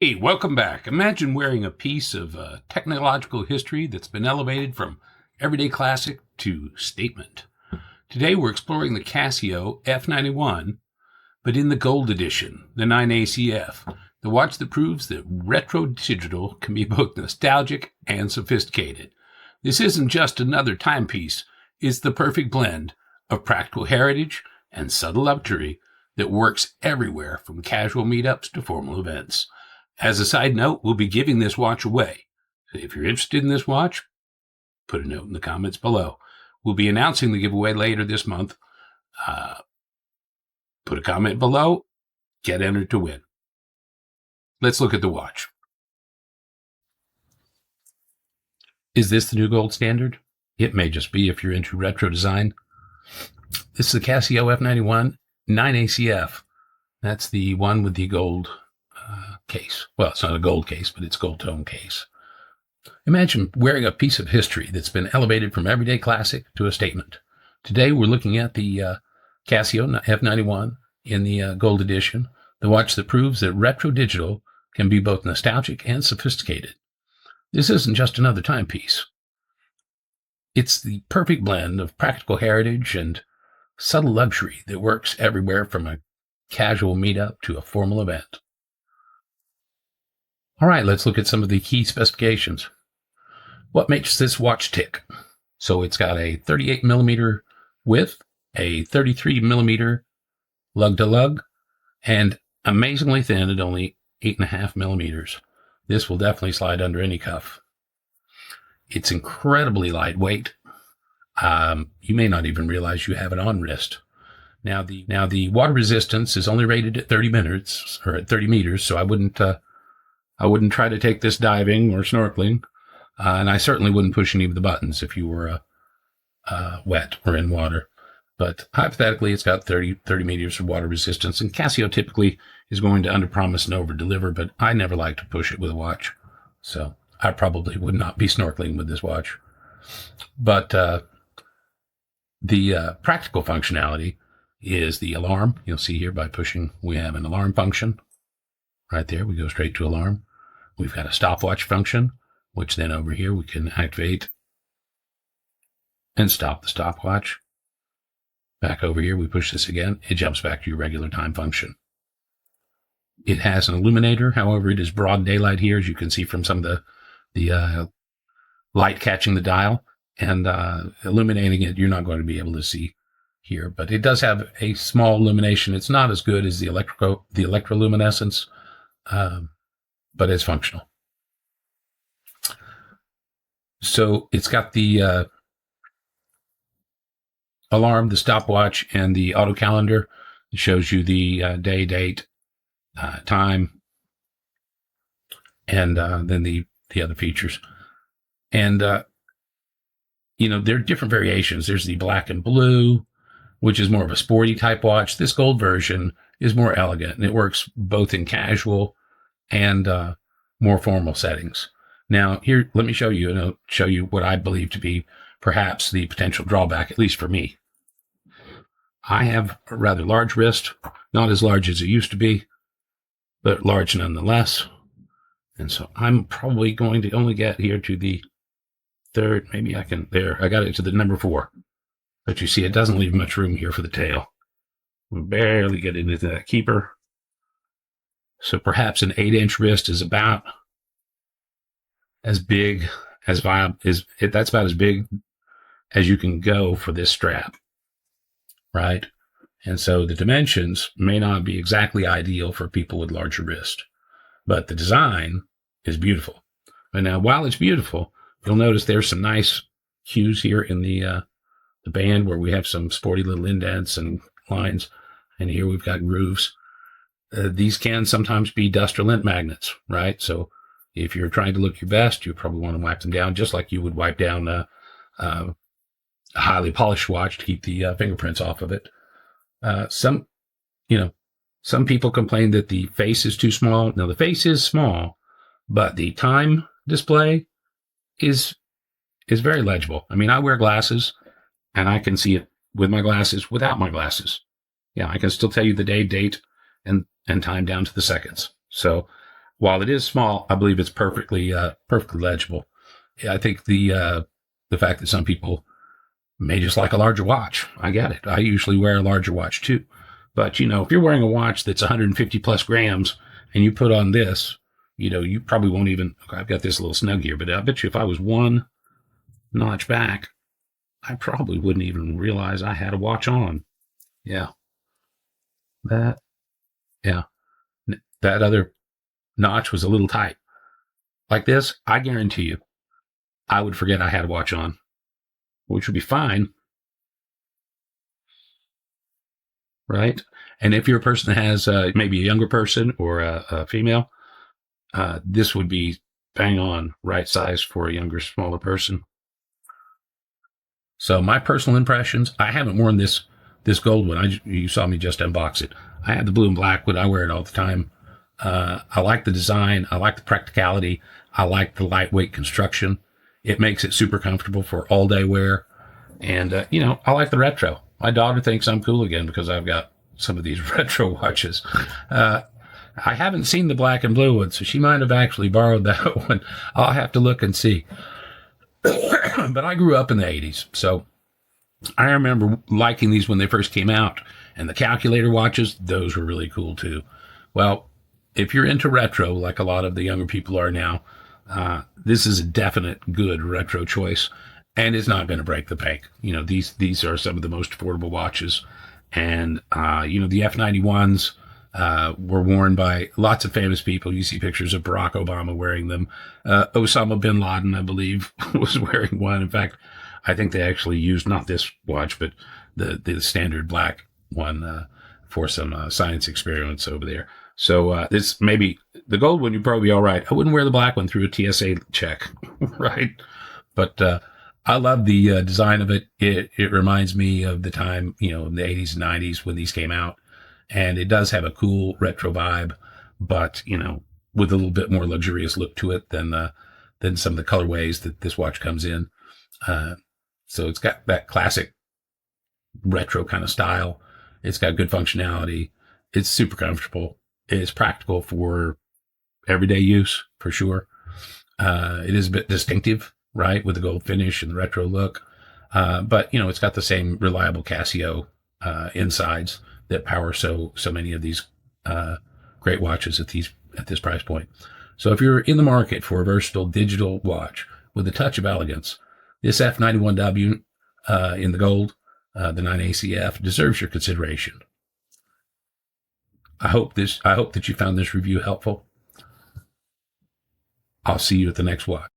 Hey, welcome back. Imagine wearing a piece of technological history that's been elevated from everyday classic to statement. Today we're exploring the Casio F91, but in the gold edition, the 9ACF, the watch that proves that retro digital can be both nostalgic and sophisticated. This isn't just another timepiece, it's the perfect blend of practical heritage and subtle luxury that works everywhere from casual meetups to formal events. As a side note, we'll be giving this watch away. So if you're interested in this watch, put a note in the comments below. We'll be announcing the giveaway later this month. Put a comment below, get entered to win. Let's look at the watch. Is this the new gold standard? It may just be if you're into retro design. This is the Casio F91 9ACF. That's the one with the gold case. Well, it's not a gold case, but it's gold tone case. Imagine wearing a piece of history that's been elevated from everyday classic to a statement. Today, we're looking at the Casio F91 in the gold edition, the watch that proves that retro digital can be both nostalgic and sophisticated. This isn't just another timepiece. It's the perfect blend of practical heritage and subtle luxury that works everywhere from a casual meetup to a formal event. All right, let's look at some of the key specifications. What makes this watch tick? So it's got a 38 millimeter width, a 33 millimeter lug to lug, and amazingly thin at only 8.5 millimeters. This will definitely slide under any cuff. It's incredibly lightweight. You may not even realize you have it on wrist. Now the water resistance is only rated at 30 minutes or at 30 meters, so I wouldn't try to take this diving or snorkeling, and I certainly wouldn't push any of the buttons if you were wet or in water. But hypothetically, it's got 30 meters of water resistance, and Casio typically is going to underpromise and overdeliver, but I never like to push it with a watch, so I probably would not be snorkeling with this watch. But the practical functionality is the alarm. You'll see here by pushing, we have an alarm function. Right there, we go straight to alarm. We've got a stopwatch function, which then over here we can activate and stop the stopwatch. Back over here, we push this again. It jumps back to your regular time function. It has an illuminator. However, it is broad daylight here, as you can see from some of the light catching the dial. And illuminating it, you're not going to be able to see here. But it does have a small illumination. It's not as good as the electroluminescence, but it's functional. So it's got the alarm, the stopwatch, and the auto calendar. It shows you the day, date, time, and then the other features. And, there are different variations. There's the black and blue, which is more of a sporty type watch. This gold version is more elegant, and it works both in casual and more formal settings. Now, here, let me show you what I believe to be perhaps the potential drawback, at least for me. I have a rather large wrist, not as large as it used to be, but large nonetheless. And so I'm probably going to only get here to the third, maybe I can, there, I got it to the number 4. But you see, it doesn't leave much room here for the tail. We barely get into that keeper. So perhaps an 8-inch wrist is about as big as that's about as big as you can go for this strap, right? And so the dimensions may not be exactly ideal for people with larger wrists, but the design is beautiful. And now, while it's beautiful, you'll notice there's some nice hues here in the band where we have some sporty little indents and lines, and here we've got grooves. These can sometimes be dust or lint magnets, right? So if you're trying to look your best, you probably want to wipe them down just like you would wipe down a highly polished watch to keep the fingerprints off of it. Some people complain that the face is too small. Now, the face is small, but the time display is very legible. I mean, I wear glasses, and I can see it with my glasses, without my glasses. Yeah, I can still tell you the day, date, and time down to the seconds. So while it is small, I believe it's perfectly legible. Yeah, I think the fact that some people may just like a larger watch, I get it. I usually wear a larger watch too. But, if you're wearing a watch that's 150 plus grams and you put on this, you probably won't even, okay, I've got this little snug here, but I bet you if I was one notch back, I probably wouldn't even realize I had a watch on. Yeah. That, yeah. That other notch was a little tight. Like this, I guarantee you, I would forget I had a watch on, which would be fine, right? And if you're a person that has maybe a younger person or a female, this would be bang on right size for a younger, smaller person. So my personal impressions, I haven't worn this gold one. You saw me just unbox it. I have the blue and black one. I wear it all the time. I like the design. I like the practicality. I like the lightweight construction. It makes it super comfortable for all day wear. And, I like the retro. My daughter thinks I'm cool again because I've got some of these retro watches. I haven't seen the black and blue one, so she might have actually borrowed that one. I'll have to look and see. But I grew up in the 80s, so I remember liking these when they first came out. And the calculator watches, those were really cool too. Well, if you're into retro, like a lot of the younger people are now, this is a definite good retro choice, and it's not going to break the bank. These are some of the most affordable watches, and the F91s were worn by lots of famous people. You see pictures of Barack Obama wearing them. Osama bin Laden, I believe, was wearing one. In fact, I think they actually used not this watch, but the standard black one for some science experiments over there. So this maybe the gold one, you'd probably be all right. I wouldn't wear the black one through a TSA check, right? But I love the design of it. It reminds me of the time, in the 80s and 90s when these came out. And it does have a cool retro vibe, but, with a little bit more luxurious look to it than some of the colorways that this watch comes in. So it's got that classic retro kind of style. It's got good functionality. It's super comfortable. It's practical for everyday use, for sure. It is a bit distinctive, right, with the gold finish and the retro look. But, it's got the same reliable Casio insides that power so many of these great watches at this price point. So if you're in the market for a versatile digital watch with a touch of elegance, this F91W in the gold, the 9ACF, deserves your consideration. I hope that you found this review helpful. I'll see you at the next watch.